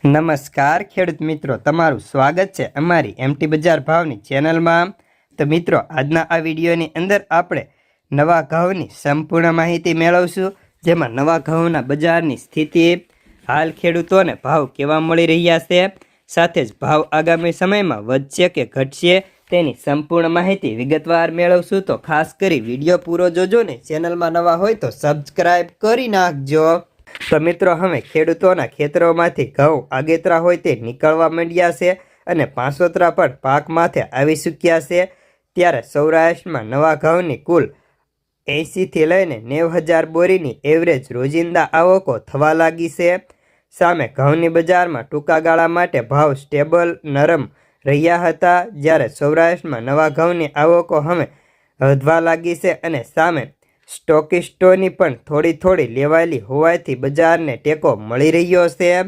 નમસ્કાર ખેડૂત મિત્રો, તમારું સ્વાગત છે અમારી એમટી બજાર ભાવની ચેનલમાં। તો મિત્રો, આજના આ વિડીયોની અંદર આપણે નવા ઘઉંની સંપૂર્ણ માહિતી મેળવશું, જેમાં નવા ઘઉંના બજારની સ્થિતિ, હાલ ખેડૂતોને ભાવ કેવા મળી રહ્યા છે, સાથે જ ભાવ આગામી સમયમાં વધશે કે ઘટશે તેની સંપૂર્ણ માહિતી વિગતવાર મેળવશું। તો ખાસ કરી વિડીયો પૂરો જોજો ને ચેનલમાં નવા હોય તો સબસ્ક્રાઈબ કરી નાખજો। તો મિત્રો, હવે ખેડૂતોના ખેતરોમાંથી ઘઉં આગેતરા હોય તે નીકળવા માંડ્યા છે અને પાસોતરા પણ પાક માથે આવી ચૂક્યા છે। ત્યારે સૌરાષ્ટ્રમાં નવા ઘઉંની કુલ 80થી લઈને 90,000 બોરીની એવરેજ રોજિંદા આવકો થવા લાગી છે। સામે ઘઉંની બજારમાં ટૂંકા ગાળા માટે ભાવ સ્ટેબલ નરમ રહ્યા હતા, જ્યારે સૌરાષ્ટ્રમાં નવા ઘઉંની આવકો હવે વધવા લાગી છે અને સામે સ્ટોકિસ્ટોની પણ થોડી લેવાયેલી હોવાથી બજારને ટેકો મળી રહ્યો છે।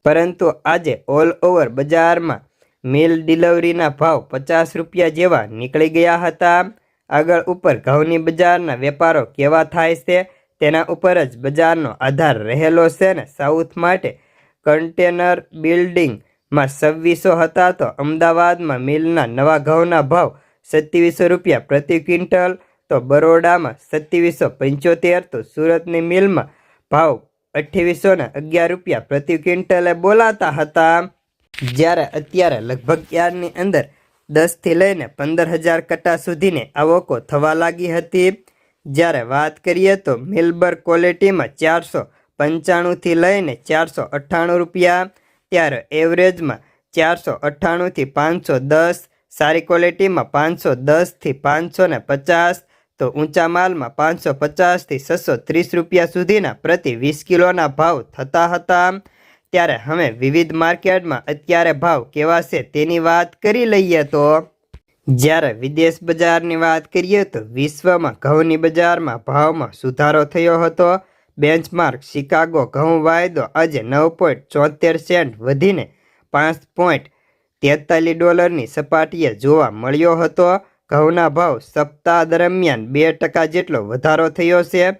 પરંતુ આજે ઓલ ઓવર બજારમાં મિલ ડિલિવરીના ભાવ 50 રૂપિયા જેવા નીકળી ગયા હતા। આગળ ઉપર ઘઉંની બજારના વેપારો કેવા થાય છે તેના ઉપર જ બજારનો આધાર રહેલો છે ને સાઉથ માટે કન્ટેનર બિલ્ડિંગમાં 2600 હતા, તો અમદાવાદમાં મિલના નવા ઘઉંના ભાવ 2700 રૂપિયા પ્રતિ ક્વિન્ટલ, તો બરોડામાં 2775, તો સુરતની મિલમાં ભાવ 2811 રૂપિયા પ્રતિ ક્વિન્ટલે બોલાતા હતા। જ્યારે અત્યારે લગભગ યાર્ડની અંદર 10થી લઈને 15,000 કટ્ટા સુધીની આવકો થવા લાગી હતી। જ્યારે વાત કરીએ તો મિલબર ક્વોલિટીમાં 495થી લઈને 498 રૂપિયા, ત્યારે એવરેજમાં 498થી 510, સારી ક્વોલિટીમાં 510થી 550, તો ઊંચા માલમાં 550થી 630 રૂપિયા સુધીના પ્રતિ 20 કિલોના ભાવ થતા હતા। ત્યારે હવે વિવિધ માર્કેટમાં અત્યારે ભાવ કેવા છે તેની વાત કરી લઈએ। તો જ્યારે વિદેશ બજારની વાત કરીએ તો વિશ્વમાં ઘઉંની બજારમાં ભાવમાં સુધારો થયો હતો। બેન્ચમાર્ક શિકાગો ઘઉં વાયદો આજે 9.74 સેન્ટ વધીને $5.43 સપાટીએ જોવા મળ્યો હતો। ઘઉંના ભાવ સપ્તાહ દરમિયાન 2% જેટલો વધારો થયો છે।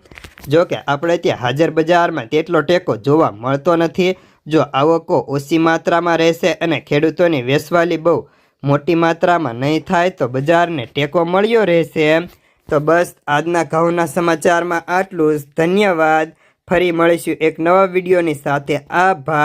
જો કે આપણે ત્યાં હાજર બજારમાં તેટલો ટેકો જોવા મળતો નથી। જો આવકો ઓછી માત્રામાં રહેશે અને ખેડૂતોની વેચવાલી બહુ મોટી માત્રામાં નહીં થાય તો બજારને ટેકો મળ્યો રહેશે। તો બસ આજના ઘઉંના સમાચારમાં આટલું જ। ધન્યવાદ। ફરી મળીશું એક નવા વિડીયોની સાથે। આભાર।